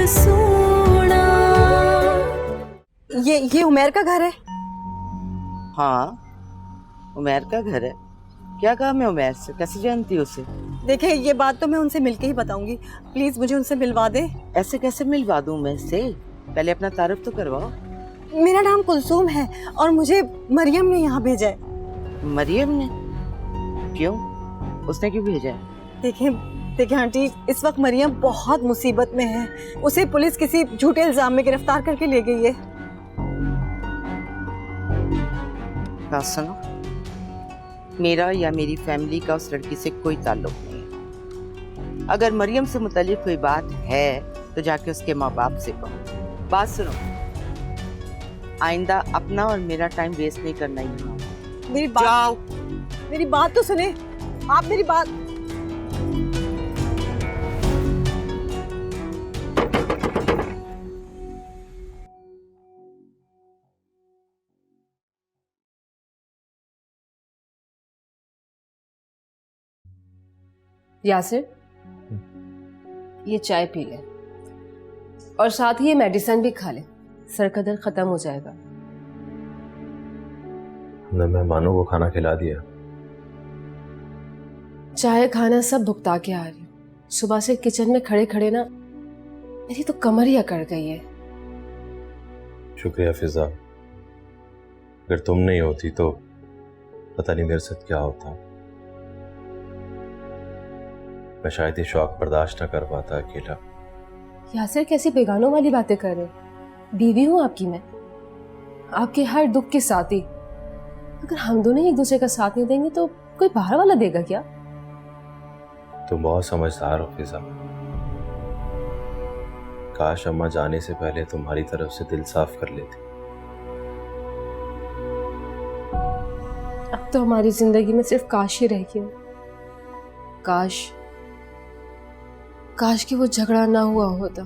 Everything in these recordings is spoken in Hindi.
सोना। ये उमेर का घर है? हाँ, उमेर का घर है। क्या काम है उमेर से? कैसे जानती हो उसे? देखिए, ये बात तो मैं उनसे मिलके ही बताऊंगी। प्लीज मुझे उनसे मिलवा दे। ऐसे कैसे मिलवा दूं मैं से? पहले अपना तारुफ तो करवाओ। मेरा नाम कुलसूम है और मुझे मरियम ने यहाँ भेजा है। मरियम ने? क्यों? उसने क्यों भेजा है? देखिए आंटी, इस वक्त मरियम बहुत मुसीबत में है। उसे पुलिस किसी झूठे इल्जाम में गिरफ्तार करके ले गई है। बात सुनो, मेरा या मेरी फैमिली का उस लड़की से कोई ताल्लुक नहीं है। अगर मरियम से मुतालिक कोई बात है तो जाके उसके माँ बाप से कहो। बात सुनो, आइंदा अपना और मेरा टाइम वेस्ट नहीं करना यहाँ। मेरी बात तो सुने आप। मेरी बात। यासिर, ये चाय पी ले और साथ ही ये मेडिसिन भी खा ले, सर का दर्द खत्म हो जाएगा। हमने मेहमानों को खाना खिला दिया। चाय खाना सब भुगता के आ रही हूँ। सुबह से किचन में खड़े खड़े ना मेरी तो कमर ही अकड़ गई है। शुक्रिया फिजा, अगर तुम नहीं होती तो पता नहीं मेरे साथ क्या होता। मैं शायद ये शौक बर्दाश्त न कर पाता अकेला। यासिर, कैसी बेगानों वाली बातें कर रहे हो? बीवी हूँ आपकी मैं, आपके हर दुख के साथी। अगर हम दोनों ही एक दूसरे का साथ नहीं देंगे तो कोई बाहर वाला देगा क्या? तुम बहुत समझदार हो फिजा। काश अम्मा जाने से पहले तुम्हारी तरफ से दिल साफ कर लेती। अब तो हमारी जिंदगी में सिर्फ काश ही रह गया। काश कि वो झगड़ा ना हुआ होता।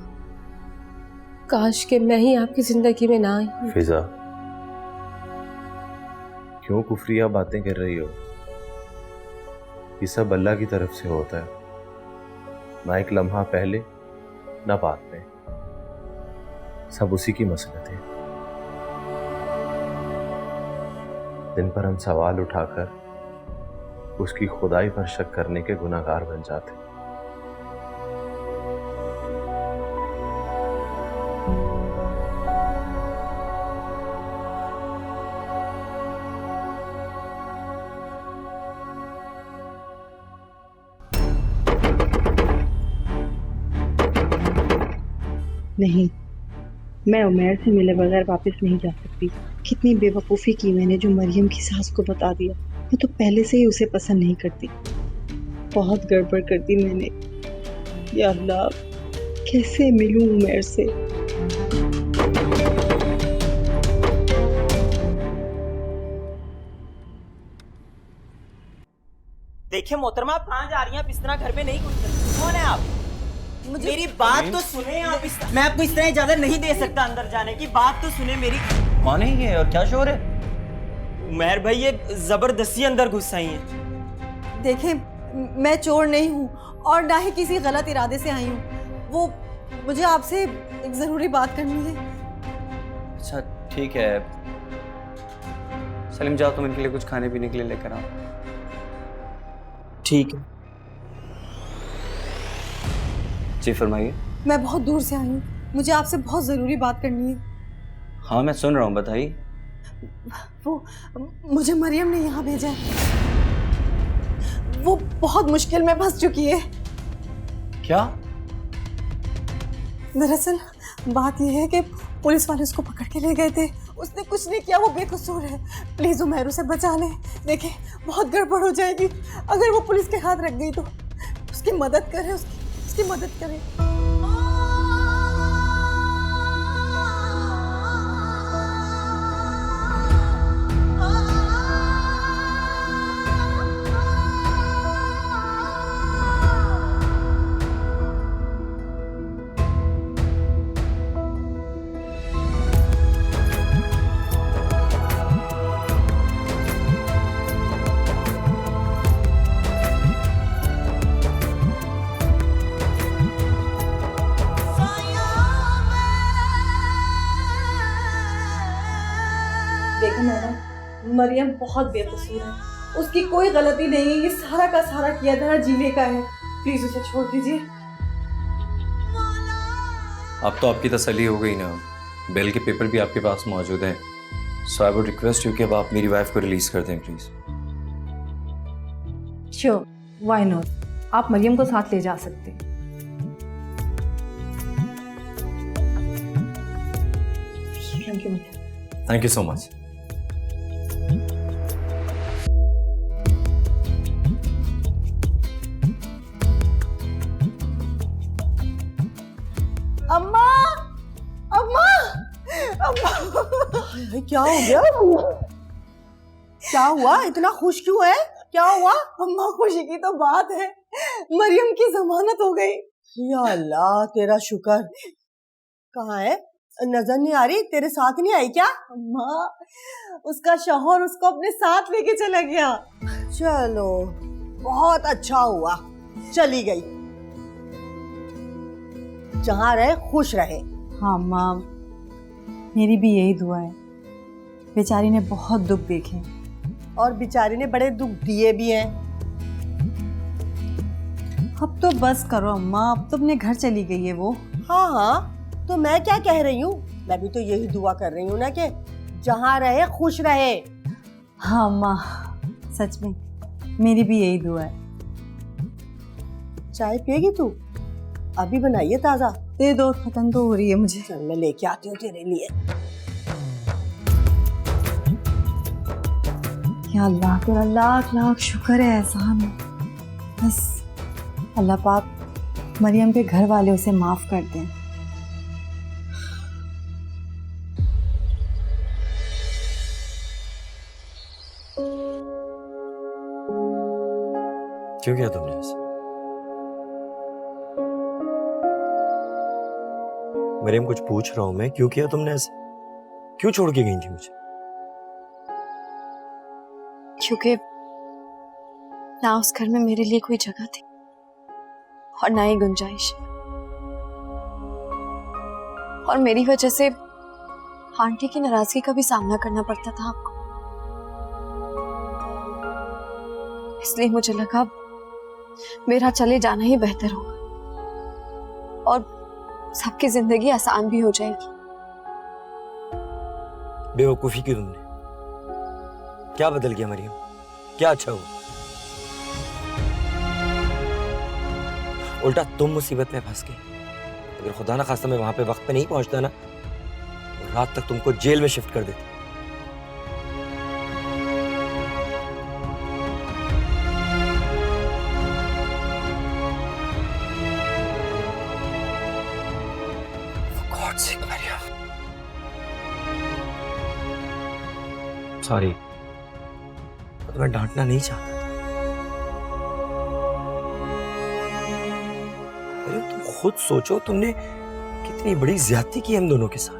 काश कि मैं ही आपकी जिंदगी में ना आई। फिजा, क्यों कुफरिया बातें कर रही हो? ये सब अल्लाह की तरफ से होता है, ना एक लम्हा पहले ना बाद में। सब उसी की मसलत है। दिन पर हम सवाल उठाकर उसकी खुदाई पर शक करने के गुनाहगार बन जाते। नहीं, मैं उमेर से मिले बगैर वापस नहीं जा सकती। कितनी बेवकूफ़ी की मैंने जो मरियम की सास को बता दिया। मैं तो पहले से ही उसे पसंद नहीं करती। बहुत गड़बड़ कर दी मैंने। या अल्लाह, कैसे मिलूं उमेर से? देखिए मोहतरमा, आप कहाँ जा रही हैं? आप इस तरह घर में नहीं घुस सकती। कौन है आप? मेरी बात तो सुने आप। मैं आपको इस तरह इजाजत नहीं दे सकता अंदर जाने की। बात तो सुने मेरी। कौन है ये और क्या शोर है? उमर भाई, ये जबरदस्ती अंदर घुस आई हैं। देखिए, मैं चोर नहीं हूँ और ना ही किसी गलत इरादे से आई हूँ। वो मुझे आपसे एक जरूरी बात करनी है। अच्छा ठीक है, सलीम जाओ, तुम इनके लिए कुछ खाने पीने के लिए लेकर आओ। ठीक है। जी फरमाइए। मैं बहुत दूर से आई हूँ, मुझे आपसे बहुत ज़रूरी बात करनी है। हाँ मैं सुन रहा हूँ, बताइए। वो मुझे मरियम ने यहाँ भेजा है। वो बहुत मुश्किल में फंस चुकी है। क्या? दरअसल बात यह है कि पुलिस वाले उसको पकड़ के ले गए थे। उसने कुछ नहीं किया, वो बेकसूर है। प्लीज उमर उसे बचा ले। देखे, बहुत गड़बड़ हो जाएगी अगर वो पुलिस के हाथ रख गई तो। उसकी मदद करें, उसकी मदद करें। मरियम बहुत बेकसूर है, उसकी कोई गलती नहीं है, ये सारा का सारा किया धरा जीने का है। प्लीज उसे छोड़ दीजिए। अब तो आपकी तसल्ली हो गई ना, बेल के पेपर भी आपके पास मौजूद हैं। सो आई वुड रिक्वेस्ट यू कि अब आप मेरी वाइफ को रिलीज कर दें प्लीज। श्योर, व्हाई नॉट, आप मरियम को साथ ले जा सकते हैं। Thank you. Thank you so much. अम्मा, अम्मा, अम्मा, क्या हो गया? क्या हुआ? इतना खुश क्यों है? क्या हुआ? अम्मा खुशी की तो बात है, मरियम की जमानत हो गई। या अल्लाह तेरा शुक्र। कहाँ है? नजर नहीं आ रही, तेरे साथ नहीं आई क्या? अम्मा, उसका शौहर उसको अपने साथ लेके चला गया। चलो बहुत अच्छा हुआ, चली गई। जहाँ रहे खुश रहे। हाँ माँ, मेरी भी यही दुआ है। बेचारी ने बहुत दुख देखे और बेचारी ने बड़े दुख दिए भी हैं। अब तो बस करो अम्मा, अब तो अपने घर चली गई है वो। हाँ हाँ, तो मैं क्या कह रही हूँ, मैं भी तो यही दुआ कर रही हूँ ना कि जहाँ रहे खुश रहे। हाँ अम्मा, सच में मेरी भी यही दुआ है। चाय पिएगी तू? अभी बनाइए ताजा। दे दो, खत्म तो हो रही है मुझे। चल मैं लेके आती हूँ तेरे लिए। या अल्लाह, तेरा लाख लाख शुक्र है, एहसान है। बस अल्लाह पाक मरियम के घर वाले उसे माफ कर दें। क्यों किया तुमने ऐसा? मरियम, कुछ पूछ रहा हूं मैं, क्यों किया तुमने ऐसा? क्यों छोड़ के गई थी मुझे? क्योंकि ना उस घर में मेरे लिए कोई जगह थी और ना ही गुंजाइश, और मेरी वजह से आंटी की नाराजगी का भी सामना करना पड़ता था आपको। इसलिए मुझे लगा मेरा चले जाना ही बेहतर होगा और सबकी जिंदगी आसान भी हो जाएगी। बेवकूफी की तुमने। क्या बदल गया मरियम? क्या अच्छा हुआ? उल्टा तुम मुसीबत में फंस गई। अगर खुदा ना खास्ता मैं वहां पे वक्त पे नहीं पहुंचता ना, तो रात तक तुमको जेल में शिफ्ट कर देता। सॉरी, तो मैं डांटना नहीं चाहता था। अरे तुम खुद सोचो, तुमने कितनी बड़ी ज्यादती की हम दोनों के साथ।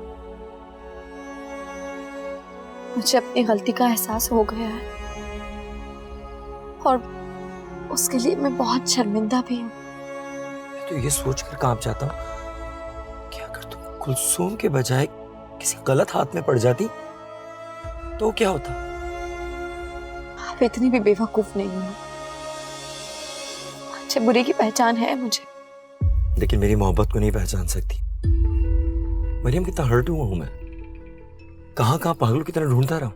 मुझे अपनी गलती का एहसास हो गया है और उसके लिए मैं बहुत शर्मिंदा भी हूँ। तो ये सोचकर कांप जाता हूँ कि अगर तुम कुलसूम के बजाय किसी गलत हाथ में पड़ जाती तो क्या होता? आप इतनी भी बेवकूफ नहीं हो। अच्छे बुरे की पहचान है मुझे। लेकिन मेरी मोहब्बत को नहीं पहचान सकती। मरियम, कितना हर्ट हुआ हूं मैं। कहां कहां पागलों की तरह ढूंढता रहा हूं।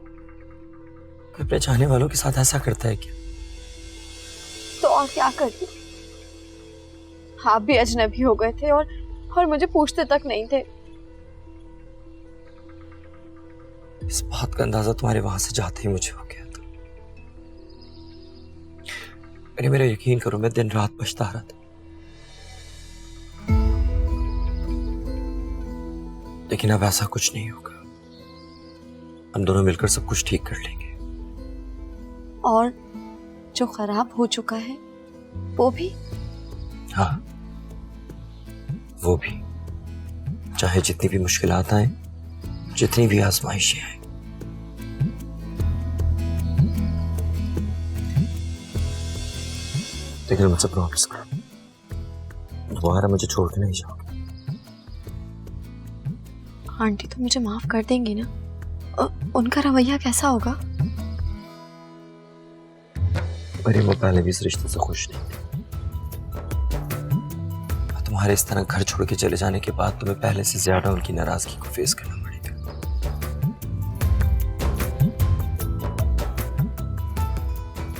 अपने चाहने वालों के साथ ऐसा करता है क्या? तो और क्या करती? आप भी अजनबी हो गए थे और मुझे पूछते तक नहीं थे। इस बात का अंदाजा तुम्हारे वहां से जाते ही मुझे हो गया था। मेरा यकीन करो, मैं दिन रात पछता रहा था। लेकिन अब ऐसा कुछ नहीं होगा। हम दोनों मिलकर सब कुछ ठीक कर लेंगे। और जो खराब हो चुका है वो भी? हाँ, वो भी। चाहे जितनी भी मुश्किलात आए, जितनी भी आजमाइशें आए। लेकिन मुझसे प्रॉमिस करो, दोबारा मुझे छोड़ के नहीं जाओगे। आंटी तो मुझे माफ कर देंगी ना? उनका रवैया कैसा होगा? मरियम वो पहले भी इस रिश्ते से खुश नहीं थी। और तुम्हारे इस तरह घर छोड़ के चले जाने के बाद तुम्हें पहले से ज्यादा उनकी नाराजगी को फेस करना पड़ेगा।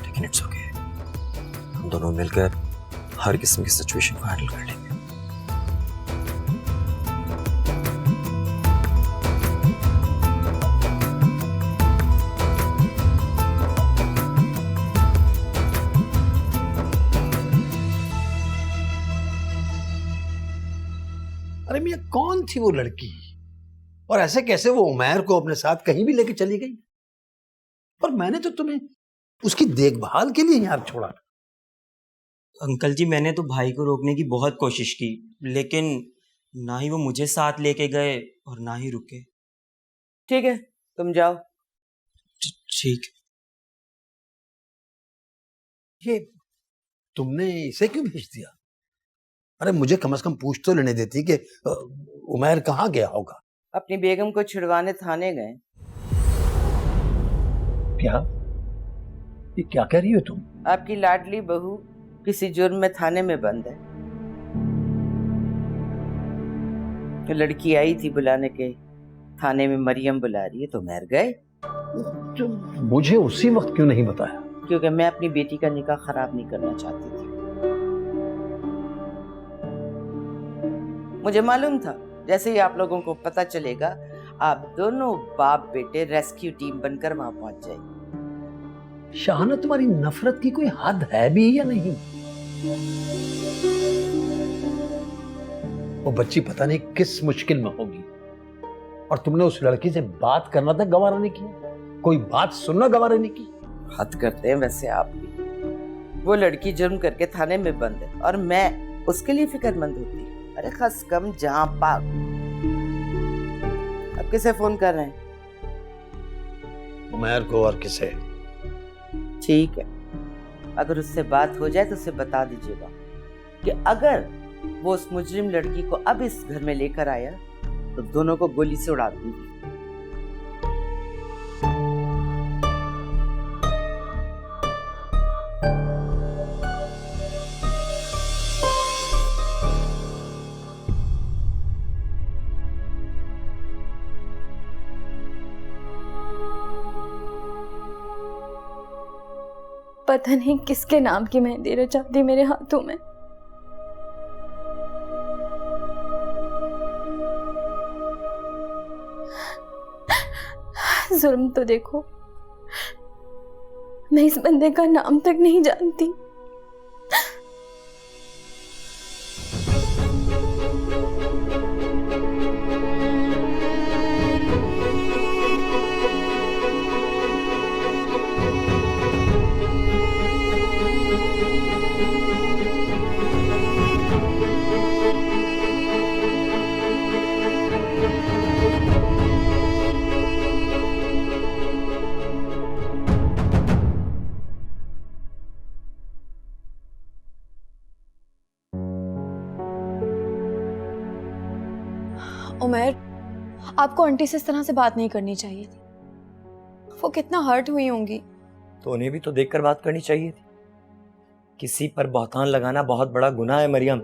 लेकिन इट्स ओके, हम दोनों मिलकर हर किस्म की सिचुएशन को हैंडल कर लेंगे। अरे मियां, कौन थी वो लड़की और ऐसे कैसे वो उमैर को अपने साथ कहीं भी लेके चली गई? और मैंने तो तुम्हें उसकी देखभाल के लिए यहाँ छोड़ा। अंकल जी, मैंने तो भाई को रोकने की बहुत कोशिश की, लेकिन ना ही वो मुझे साथ लेके गए और ना ही रुके। ठीक है, तुम जाओ। ठीक। ये तुमने इसे क्यों भेज दिया? अरे मुझे कम से कम पूछ तो लेने देती कि उमैर कहाँ गया होगा। अपनी बेगम को छुड़वाने थाने गए। क्या? ये क्या कह रही हो तुम? आपकी लाडली बहू किसी जुर्म में थाने में बंद है। तो लड़की आई थी बुलाने के, थाने में मरियम बुला रही है, तो उमैर गए। तो मुझे उसी वक्त क्यों नहीं बताया? क्योंकि मैं अपनी बेटी का निकाह खराब नहीं करना चाहती थी। मुझे मालूम था जैसे ही आप लोगों को पता चलेगा, आप दोनों बाप बेटे रेस्क्यू टीम बनकर वहां पहुंच जाएंगे। शाहाना, तुम्हारी नफरत की कोई हद है भी या नहीं? वो बच्ची पता नहीं किस मुश्किल में होगी, और तुमने उस लड़की से बात करना तक गवारा नहीं किया, कोई बात सुनना गवारा नहीं की। हद करते हैं वैसे आप भी। वो लड़की जुर्म करके थाने में बंद है और मैं उसके लिए फिक्रमंद होती। अरे खस कम जहां पाक। अब किसे फोन कर रहे हैं? उमैर को। और किसे? ठीक है, अगर उससे बात हो जाए तो उसे बता दीजिएगा कि अगर वो उस मुजरिम लड़की को अब इस घर में लेकर आया तो दोनों को गोली से उड़ा दूंगी। पता नहीं किसके नाम की मेहंदी रचा दी मेरे हाथों में। जुर्म तो देखो, मैं इस बंदे का नाम तक नहीं जानती। उमैर, आपको आंटी से इस तरह से बात नहीं करनी चाहिए थी। वो कितना हर्ट हुई होंगी। तो उन्हें भी तो देखकर बात करनी चाहिए थी। किसी पर बहतान लगाना बहुत बड़ा गुनाह है मरियम।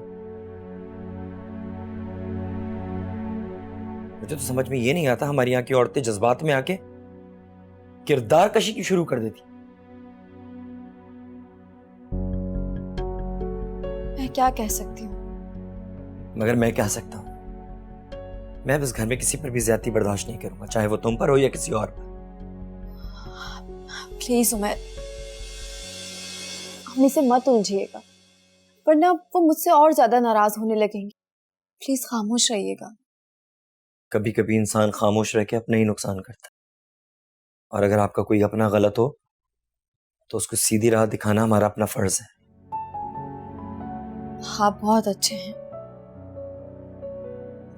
मुझे तो समझ में ये नहीं आता, हमारे यहाँ की औरतें जज्बात में आके किरदार कशी की शुरू कर देती। मैं क्या कह सकती हूँ? मगर मैं क्या सकता हूँ? मैं बस घर में किसी पर भी ज्यादती बर्दाश्त नहीं करूंगा, चाहे वो तुम पर हो या किसी और पर। प्लीज उमैर, अम्मी से मत उलझिएगा, वरना वो मुझसे और ज्यादा नाराज होने लगेंगी। प्लीज खामोश रहिएगा। कभी कभी इंसान खामोश रह के अपना ही नुकसान करता है, और अगर आपका कोई अपना गलत हो तो उसको सीधी राह दिखाना हमारा अपना फर्ज है। आप बहुत अच्छे हैं।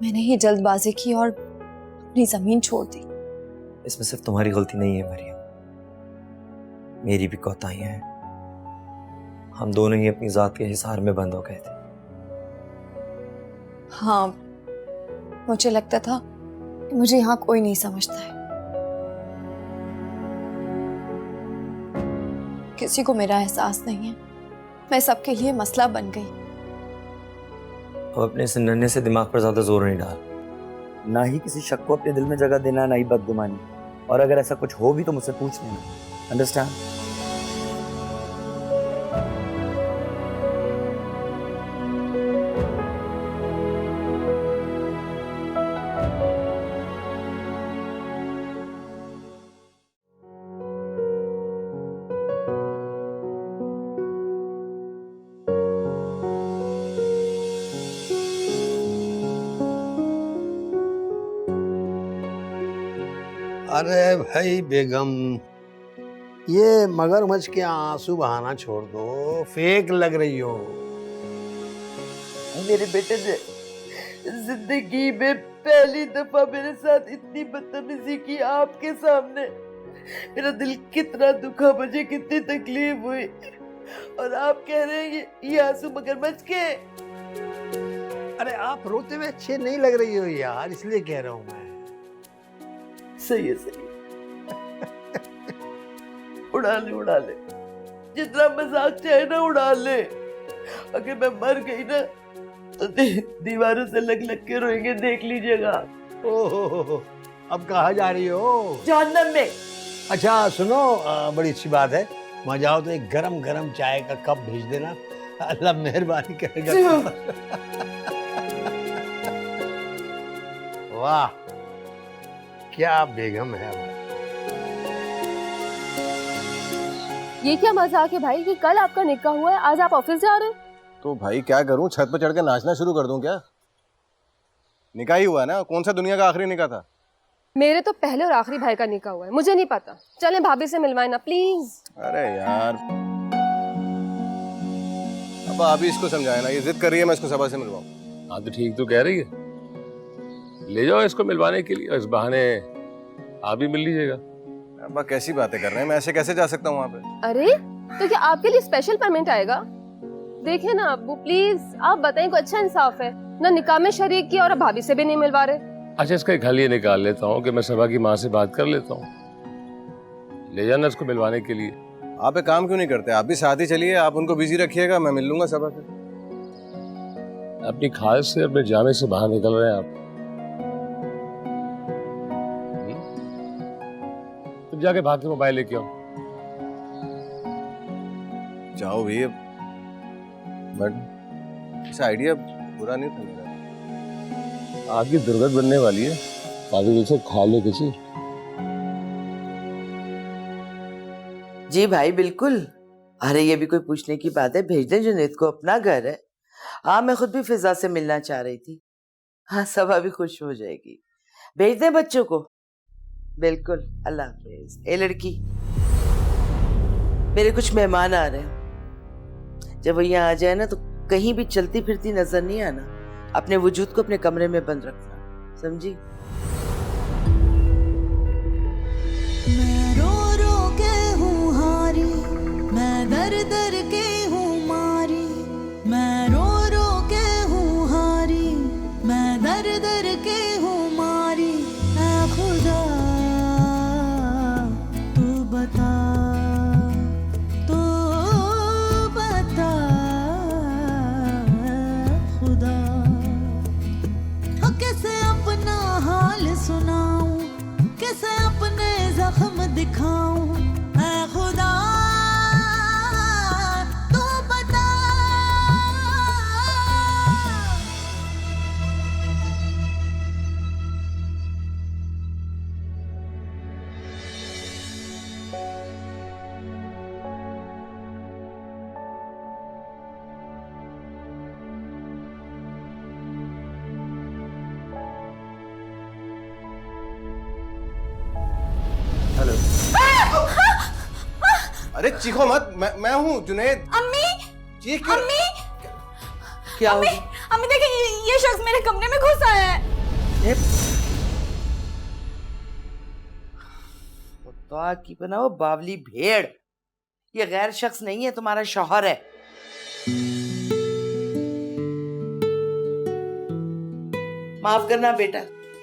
मैंने ही जल्दबाजी की और अपनी जमीन छोड़ दी। इसमें सिर्फ तुम्हारी गलती नहीं है मरियम, मेरी भी कोताहियां हैं। हम दोनों ही अपनी जात के हिसार में बंद हो गए थे। हाँ, मुझे लगता था कि मुझे यहाँ कोई नहीं समझता है। किसी को मेरा एहसास नहीं है। मैं सबके लिए मसला बन गई। अब अपने इस नन्हे से दिमाग पर ज्यादा जोर नहीं डाल। ना ही किसी शक को अपने दिल में जगह देना, ना ही बदगुमानी। और अगर ऐसा कुछ हो भी तो मुझसे पूछ लेना। अंडरस्टैंड? अरे भाई बेगम, ये मगरमच्छ के आंसू बहाना छोड़ दो, फेक लग रही हो। मेरे बेटे ने जिंदगी में पहली दफा मेरे साथ इतनी बदतमीजी की आपके सामने। मेरा दिल कितना दुखा, मुझे कितनी तकलीफ हुई, और आप कह रहे हैं ये आंसू मगरमच्छ के। अरे आप रोते हुए अच्छे नहीं लग रही हो यार, इसलिए कह रहा हूँ मैं। सही है, सही है। उड़ा ले, जितना मजाक चाहे ना उड़ा ले। अगर मैं मर गई ना तो दीवारों से लग के रोएंगे, देख लीजिएगा। ओहो, अब कहाँ जा रही हो? जहन्नम में। अच्छा सुनो, बड़ी अच्छी बात है, वहाँ जाओ तो एक गरम गरम चाय का कप भेज देना, अल्लाह मेहरबानी करेगा। वाह, क्या बेगम है वो। ये क्या मजाक है भाई कि कल आपका निकाह हुआ है, आज आप ऑफिस जा रहे हैं? तो भाई क्या करूं, छत पर चढ़ के नाचना शुरू कर दूं क्या? निकाह ही हुआ ना, कौन सा दुनिया का आखिरी निकाह था? मेरे तो पहले और आखिरी भाई का निकाह हुआ है, मुझे नहीं पता। चलें भाभी से मिलवाएं ना प्लीज। अरे यार, अब आप ही इसको समझाए ना, ये जिद कर रही है मैं इसको सबा से मिलवाऊं। हाँ तो ठीक तो कह रही है, ले जाओ इसको मिलवाने के लिए, इस बहाने आप भी मिल लीजिएगा। अब्बा कैसी बातें कर रहे हैं, मैं ऐसे कैसे जा सकता हूँ वहाँ पे? अरे तो क्या आपके लिए स्पेशल पेमेंट आएगा? देखिए ना अब्बू प्लीज, आप बताएं, कोई अच्छा इंसाफ है ना? निकाह में शरीक किया और अब भाभी से भी नहीं मिलवा रहे। अच्छा इसका एक हल ये निकाल लेता हूँ कि मैं सबा की माँ से बात कर लेता हूँ, ले जाना इसको मिलवाने के लिए। आप एक काम क्यों नहीं करते, आप भी साथ ही चलिए, आप उनको बिजी रखिएगा, मैं मिल लूंगा सबा से। अपनी खाल से, अपने जामे से बाहर निकल रहे हैं आप। तुम जाके भाग के मोबाइल लेके आओ। जाओ भी, बट इस आइडिया बुरा नहीं था मेरा। आपकी दुर्गत बनने वाली है, ताकि उसे खा ले किसी। जी भाई बिल्कुल। अरे ये भी कोई पूछने की बात है, भेज दें जुनैद को, अपना घर है। हाँ मैं खुद भी फिजा से मिलना चाह रही थी। हाँ सबा भी खुश हो जाएगी, भेज दें बच्चों को। बिल्कुल, अल्लाह हाफिज। ए लड़की, मेरे कुछ मेहमान आ रहे हैं, जब वो यहाँ आ जाए ना तो कहीं भी चलती फिरती नजर नहीं आना, अपने वजूद को अपने कमरे में बंद रखना, समझी? मैं रो रो के हूँ हारी, मैं दर दर के हूँ मारी, मैं रो रो के हूँ हारी, मैं दर दर के हूँ मारी। ऐ खुदा तू बता, तू बता खुदा, कैसे अपना हाल सुनाऊं, कैसे अपने जख्म दिखाऊं। ऐ खुदा तू बता। हेलो। अरे चीखो मत, मैं हूँ जुनैद। अम्मी, चीख क्यों? अम्मी, क्या अम्मी, अम्मी देखिए ये शख्स मेरे कमरे में घुस आया है। तो की बना वो बावली भेड़, ये गैर शख्स नहीं है, तुम्हारा शौहर है। माफ करना बेटा,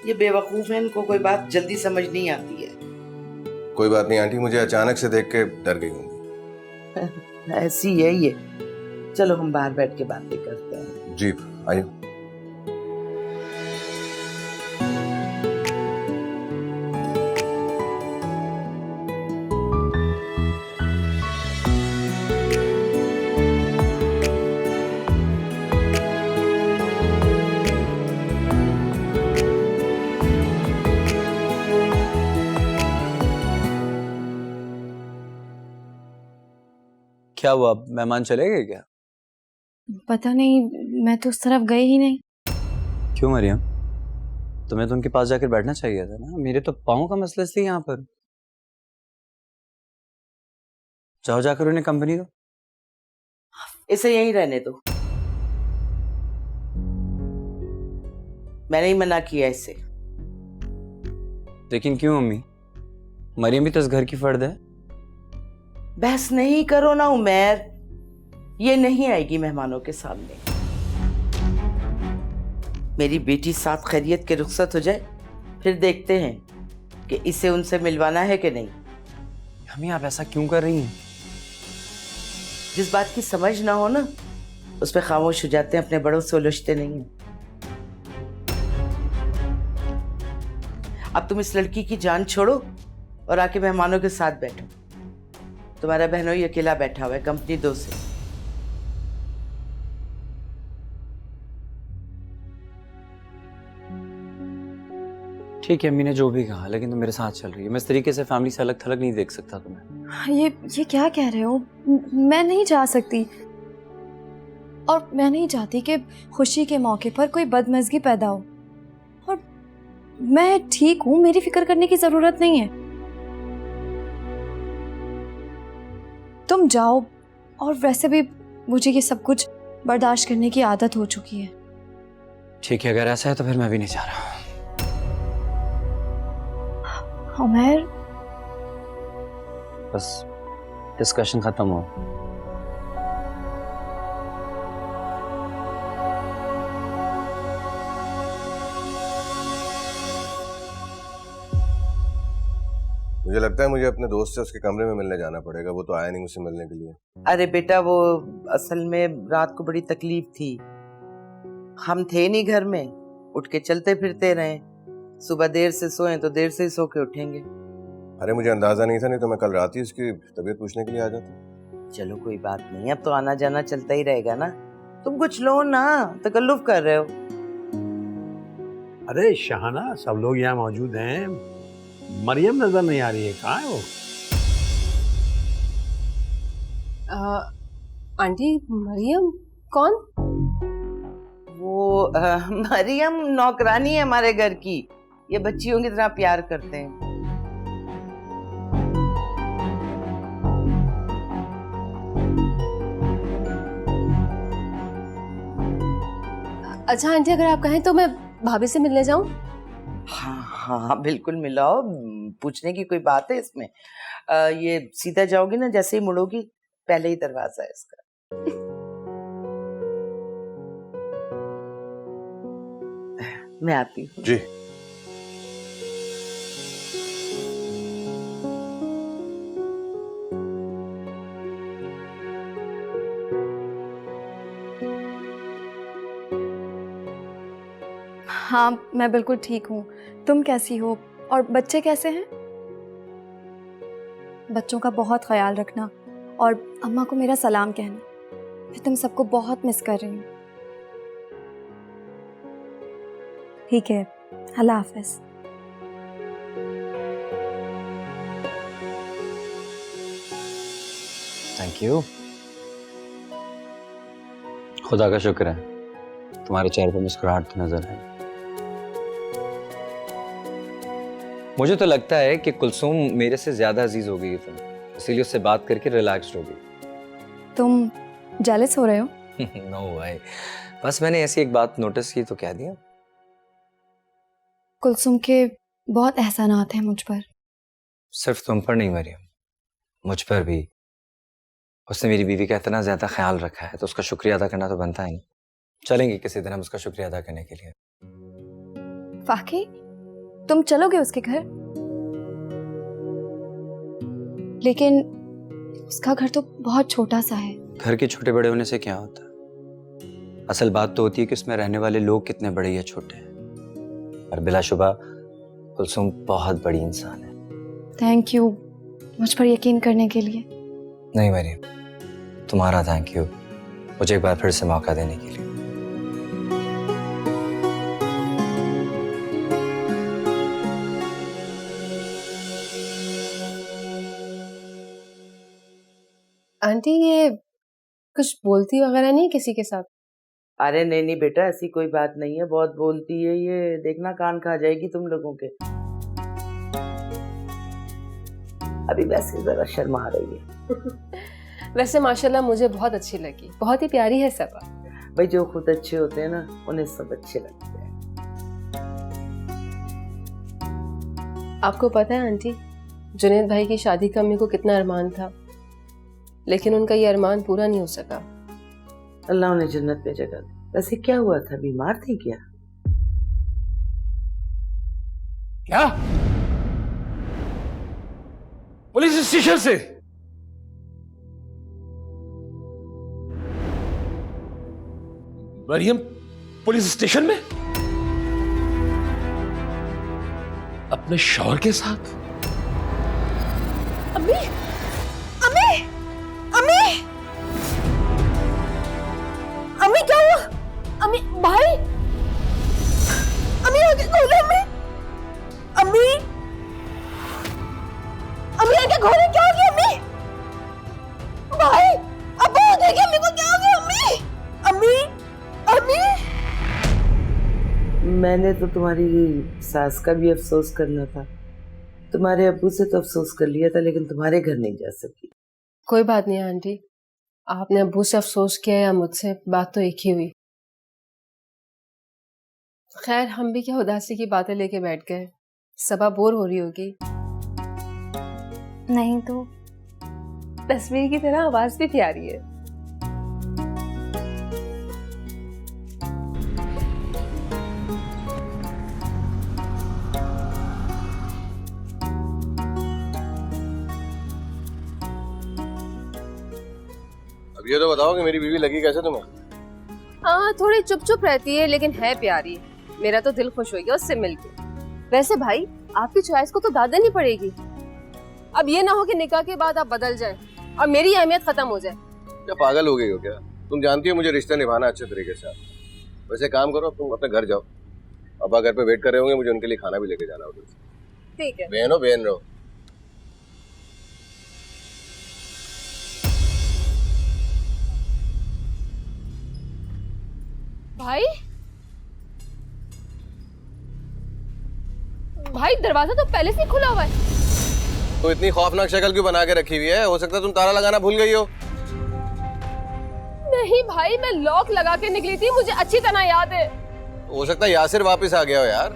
ये बेवकूफ है, इनको कोई बात जल्दी समझ नहीं आती है। कोई बात नहीं आंटी, मुझे अचानक से देख के डर गई होंगी। ऐसी है ये। चलो हम बाहर बैठ के बातें करते हैं। जी आइए। क्या हुआ, मेहमान चले गए क्या? पता नहीं, मैं तो उस तरफ गई ही नहीं। क्यों मरियम, तुम्हें तो उनके पास जाकर बैठना चाहिए था ना। मेरे तो पाँव का मसला इसलिए यहाँ पर। जाओ जाकर उन्हें कंपनी दो। इसे यहीं रहने दो, मैंने ही मना किया इसे। लेकिन क्यों अम्मी, मरियम भी तो इस घर की फर्द है। बहस नहीं करो ना उमैर, ये नहीं आएगी मेहमानों के सामने। मेरी बेटी साथ खैरियत के रुखसत हो जाए, फिर देखते हैं कि इसे उनसे मिलवाना है कि नहीं। अम्मी आप ऐसा क्यों कर रही हैं? जिस बात की समझ ना हो ना, उस पर खामोश हो जाते हैं, अपने बड़ों से उलझते नहीं हैं। अब तुम इस लड़की की जान छोड़ो और आके मेहमानों के साथ बैठो। तुम्हारा बहनोई अकेला बैठा हुआ है, कंपनी दो से। ठीक है, अम्मी ने जो भी कहा, लेकिन तुम मेरे साथ चल रही है। मैं इस तरीके से फैमिली से अलग थलग नहीं देख सकता तुम्हें। ये क्या कह रहे हो? मैं नहीं जा सकती, और मैं नहीं चाहती कि खुशी के मौके पर कोई बदमज़गी पैदा हो। और मैं ठीक हूँ, मेरी फिक्र करने की जरूरत नहीं है। तुम जाओ, और वैसे भी मुझे ये सब कुछ बर्दाश्त करने की आदत हो चुकी है। ठीक है, अगर ऐसा है तो फिर मैं भी नहीं जा रहा। उमैर, बस डिस्कशन खत्म हो। मुझे लगता है मुझे अपने दोस्त से उसके कमरे में मिलने जाना पड़ेगा। वो तो आया नहीं मुझसे मिलने के लिए। अरे बेटा, वो असल में रात को बड़ी तकलीफ थी, हम थे नहीं घर में, उठ के चलते फिरते रहे। सुबह देर से सोए तो देर से ही सो के उठेंगे। अरे मुझे अंदाजा नहीं था, नहीं तो मैं कल रात ही उसकी तबीयत पूछने के लिए आ जाता। चलो कोई बात नहीं, अब तो आना जाना चलता ही रहेगा ना। तुम कुछ लो ना, तकल्लुफ कर रहे हो। अरे शाहाना, सब लोग यहाँ मौजूद हैं। मरियम नजर नहीं आ रही है, कहाँ है वो? आंटी, मरियम कौन? वो मरियम नौकरानी है हमारे घर की। ये बच्चियों की तरह प्यार करते हैं। अच्छा आंटी, अगर आप कहें तो मैं भाभी से मिलने जाऊं? हाँ हाँ बिल्कुल मिलाओ, पूछने की कोई बात है इसमें। ये सीधा जाओगी ना, जैसे ही मुड़ोगी पहले ही दरवाजा है इसका। मैं आती हूँ। जी। हाँ, मैं बिल्कुल ठीक हूँ। तुम कैसी हो, और बच्चे कैसे हैं? बच्चों का बहुत ख्याल रखना, और अम्मा को मेरा सलाम कहना। मैं तुम सबको बहुत मिस कर रही हूँ। ठीक है, अल्लाह हाफिज। Thank you. खुदा का शुक्र है, तुम्हारे चेहरे पर मुस्कुराहट तो नजर आई। मुझे तो लगता है कि कुलसूम मेरे से ज्यादा अजीज हो गई है तुम, इसीलिए उससे बात करके रिलैक्स्ड हो गई। तुम जेलस हो रहे हो? नो भाई, बस मैंने ऐसी एक बात नोटिस की तो कह दिया। कुलसूम के बहुत एहसानात हैं मुझ पर। सिर्फ तुम पर नहीं मरियम, मुझ पर भी। उसने मेरी बीवी का इतना ज्यादा ख्याल रखा है तो उसका शुक्रिया अदा करना तो बनता है। चलेंगे किसी दिन हम उसका शुक्रिया अदा करने के लिए। वाकई तुम चलोगे उसके घर? लेकिन उसका घर तो बहुत छोटा सा है। घर के छोटे बड़े होने से क्या होता? असल बात तो होती है कि उसमें रहने वाले लोग कितने बड़े या छोटे हैं। और बिलाशुबा कुलसुम बहुत बड़ी इंसान है। थैंक यू मुझ पर यकीन करने के लिए। नहीं मरियम, तुम्हारा थैंक यू मुझे एक बार फिर से मौका देने के लिए। आंटी ये कुछ बोलती वगैरह नहीं किसी के साथ? अरे नहीं नहीं बेटा, ऐसी कोई बात नहीं है। बहुत बोलती है ये, देखना कान खा जाएगी तुम लोगों के। अभी वैसे जरा शर्मा रही है। वैसे माशाल्लाह मुझे बहुत अच्छी लगी, बहुत ही प्यारी है सबा। भाई जो खुद अच्छे होते हैं ना, उन्हें सब अच्छे लगते हैं। आपको पता है आंटी, जुनैद भाई की शादी का मेरे को कितना अरमान था, लेकिन उनका ये अरमान पूरा नहीं हो सका। अल्लाह उन्हें जन्नत में जगह दे। वैसे क्या हुआ था, बीमार थी क्या? क्या? पुलिस स्टेशन से? मरियम पुलिस स्टेशन में अपने शौहर के साथ? अम्मी, अम्मी, अम्मी, अम्मी क्या हुआ? अम्मी भाई, अम्मी आगे खोलो अम्मी, अम्मी, अम्मी आगे खोलो, क्या हो गया अम्मी? भाई अब देखिए अम्मी को क्या हो गया अम्मी? अम्मी, अम्मी। मैंने तो तुम्हारी सास का भी अफसोस करना था, तुम्हारे अब्बू से तो अफसोस कर लिया था, लेकिन तुम्हारे घर नहीं जा सकी। कोई बात नहीं आंटी, आपने अब्बू से अफसोस किया या मुझसे, बात तो एक ही हुई। खैर हम भी क्या उदासी की बातें लेके बैठ गए, सबा बोर हो रही होगी। नहीं तो तस्वीर की तरह आवाज भी प्यारी है। अब ये तो बताओ कि मेरी बीवी लगी कैसे तुम्हें? हाँ थोड़ी चुप चुप रहती है, लेकिन है प्यारी। मेरा तो दिल खुश हो गया उससे मिलके। वैसे भाई आपकी चॉइस को तो दाद देनी पड़ेगी। अब ये ना हो कि निकाह के बाद आप बदल जाएं और मेरी अहमियत खत्म हो जाए। क्या पागल हो गई हो क्या? तुम जानती हो मुझे रिश्ता निभाना अच्छे तरीके से। वैसे काम करो, तुम अपने घर जाओ, अब्बा घर पे वेट कर रहे होंगे, मुझे उनके लिए खाना भी लेके जाना होगा। ठीक है। बहन रहो। भाई दरवाजा तो पहले से ही खुला हुआ है। तो इतनी खौफनाक शक्ल क्यों बना के रखी हुई है? हो सकता है तुम ताला लगाना भूल गई हो। नहीं भाई, मैं लॉक लगा के निकली थी, मुझे अच्छी तरह याद है। हो सकता है यासिर वापस आ गया हो यार।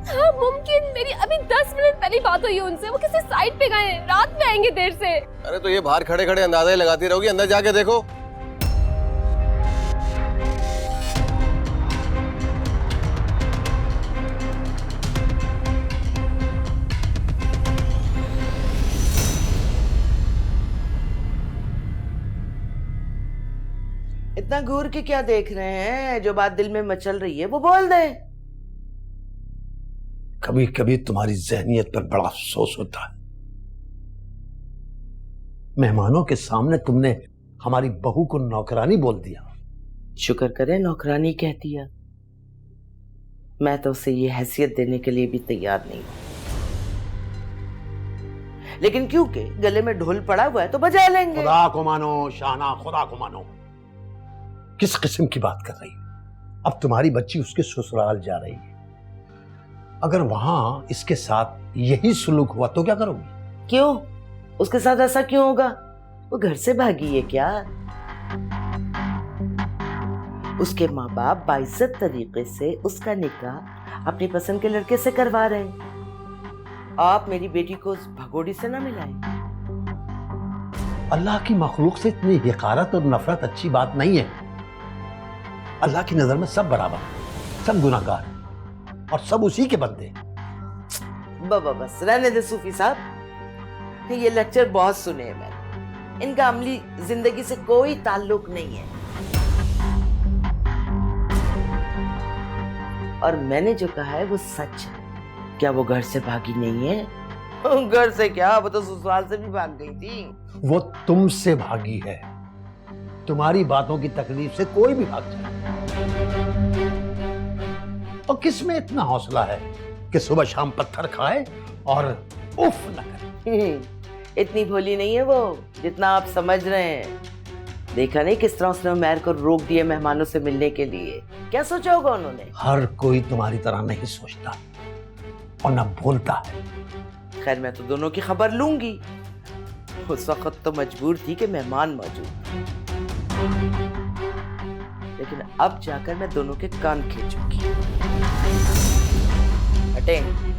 हाँ मुमकिन, मेरी अभी 10 मिनट पहले बात हुई उनसे, वो किसी साइड पे गए, रात में आएंगे देर से। अरे तो ये बाहर खड़े खड़े अंदाजा ही लगाती रहोगी, अंदर जाके देखो। इतना घूर के क्या देख रहे हैं? जो बात दिल में मचल रही है वो बोल दे। कभी कभी तुम्हारी जहनियत पर बड़ा अफसोस होता है। मेहमानों के सामने तुमने हमारी बहू को नौकरानी बोल दिया। शुक्र करे नौकरानी कह दिया। मैं तो उसे ये हैसियत देने के लिए भी तैयार नहीं हूं, लेकिन क्योंकि गले में ढोल पड़ा हुआ है तो बजा लेंगे। खुदा को मानो शाना, खुदा को मानो। किस किस्म की बात कर रही है? अब तुम्हारी बच्ची उसके ससुराल जा रही है, अगर वहां इसके साथ यही सुलूक हुआ तो क्या करोगी? क्यों? उसके साथ ऐसा क्यों होगा? वो घर से भागी है क्या? उसके माँ बाप बाइज्जत तरीके से उसका निकाह अपनी पसंद के लड़के से करवा रहे हैं। आप मेरी बेटी को उस भगोड़ी से ना मिलाएं। अल्लाह की मखलूक से इतनी हिकारत और नफरत अच्छी बात नहीं है। अल्लाह की नजर में सब बराबर, सब गुनाहगार और सब उसी के बंदे। बाबा बस रहने दे सूफी साहब, ये लेक्चर बहुत सुने हैं मैंने। इनका अमली जिंदगी से कोई ताल्लुक नहीं है। और मैंने जो कहा है वो सच है। क्या वो घर से भागी नहीं है? घर से क्या, वो तो ससुराल से भी भाग गई थी। वो तुमसे भागी है। तुम्हारी बातों की तकलीफ से कोई भी भाग जाए। और किस में इतना हौसला है कि सुबह शाम पत्थर खाए और उफ न करे? इतनी भोली नहीं है वो जितना आप समझ रहे हैं। देखा नहीं किस तरह उसने उमैर को रोक दिया मेहमानों से मिलने के लिए? क्या सोचा होगा उन्होंने? हर कोई तुम्हारी तरह नहीं सोचता और न बोलता है। खैर मैं तो दोनों की खबर लूंगी। उस वक्त तो मजबूर थी कि मेहमान मौजूद, लेकिन अब जाकर मैं दोनों के कान खींचूंगी। हटें।